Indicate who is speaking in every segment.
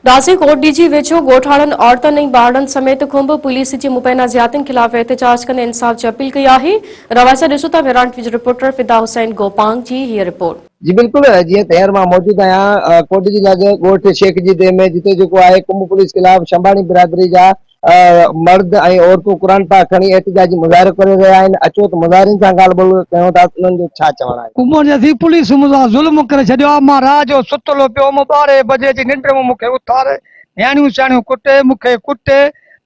Speaker 1: राज़ी कोट डीजी वेझो ॻोठाणनि औरतुनि ऐं ॿारनि समेत खुंब पुलिस जी मुबैना ज़ियातियुनि ख़िलाफ़ एहतजाज कंदे इंसाफ़ जी अपील कई आहे। रवासा ॾिसो था विरान टीवी जो रिपोर्टर फिदा हुसैन गोपांग जी हीअ रिपोर्ट।
Speaker 2: जी बिल्कुल जी तैयार मां मौजूद आहियां कोट जी लॻ ॻोठ शेख जी देह में जिते जेको आहे कुंभ पुलिस खिलाफ़ शंभाणी बिरादरी जा मर्द ऐं औरतूं क़ुर पाक खणी एहतजाजी मुज़ाहिरो करे रहिया आहिनि। अचो त मुज़ाहिरनि सां ॻाल्हि ॿोल कयूं था उन्हनि जो छा चवणु आहे।
Speaker 3: कुंभन जी पुलिस मूंसां ज़ुल्म करे छॾियो आहे। मां रात जो सुतलो पियो हुअमि 12 बजे जी निंड में मूंखे उथारे नियाणियूं सियाणियूं कुटे मूंखे कुटे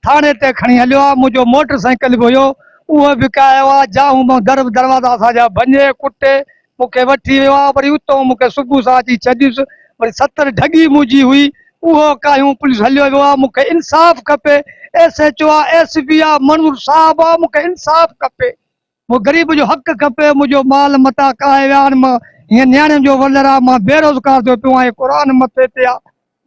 Speaker 3: थाणे ते खणी हलियो आहे। मुंहिंजो मोटर साइकिल बि हुयो उहो विकायो आहे। जाऊं दरवाज़ा असांजा भञे कुटे मूंखे वठी वियो आहे। वरी उतां मूंखे सुबुह सां अची छॾियुसि। वरी 70 ढगी मुंहिंजी हुई उहो कायूं पुलिस हलियो वियो आहे। मूंखे इंसाफ़ खपे। SHO आहे SP आहे मंजूर साहब आहे मूंखे इंसाफ़ खपे। वो गरीब जो हक़ खपे। मुझो माल मता काहे विया आहिनि। मां हीअं नियाणियुनि जो वलर आहे। मां बेरोज़गार थियो पियो आहियां। क़ुर मथे ते आहे।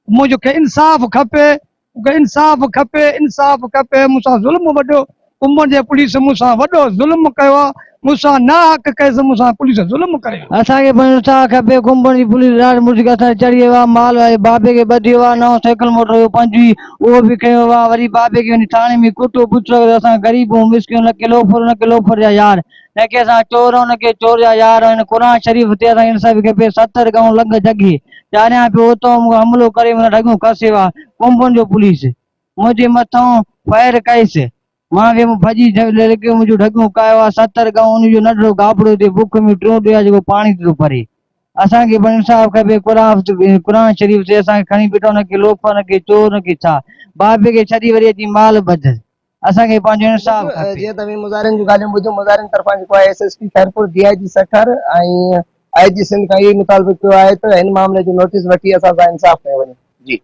Speaker 3: मुझे इंसाफ़ खपे। मूंखे इंसाफ़ खपे। इंसाफ़ खपे। मूंसां ज़ुल्म वॾो कुंभन जे पुलिस मूंसां वॾो ज़ुल्म कयो आहे। मूंसां ना हक़ कयसि। मूंसां पुलिस ज़ुल्म करे असांखे इंसाफ़ खपे। कुंभन जी पुलिस रात मुझे असां चढ़ी वियो आहे। माल आहे बाबे खे ॿधियो आहे। नओं साइकिल मोटर हुयो 5 उहो बि खयो आहे। वरी बाबे खे वञी थाणे में कुटो पुछो असां ग़रीब ऐं मिसकिन न किलोफर जा यार न के असां चोर न के चोर जा यार आहिनि। क़ुर शरीफ़ ते असांखे इंसाफ़ खपे। 70 गांव लंघ जगी चारियां पियो उतो हमलो करे ढगूं कसियो आहे। कुंभन जो पुलिस मुंहिंजे मथां फायर कयसि। मां भॼी मुंहिंजो ढगूं कयो आहे। 70 गांव उनजो नंढड़ो गाबड़ो ते बुख में टियों ॾिया जेको पाणी थो परे। असांखे इंसाफ़ खपे। क़ुर शरीफ़ ते असांखे खणी बीठो न के लोफर न के चोर न के छा बाबे खे छॾी वरी अची माल ॿधसि। असांखे पंहिंजो इंसाफ़ खपे।
Speaker 2: जीअं तव्हां मुज़ाहिरनि जूं ॻाल्हियूं ॿुधियूं मुज़ाहिरनि तरफ़ां जेको आहे SSP खैरपुर DIG सखर ऐं IG सिंध खां इहो मुतालबो कयो आहे त हिन मामले जो नोटिस वठी असां सां इंसाफ़ कयो वञे। जी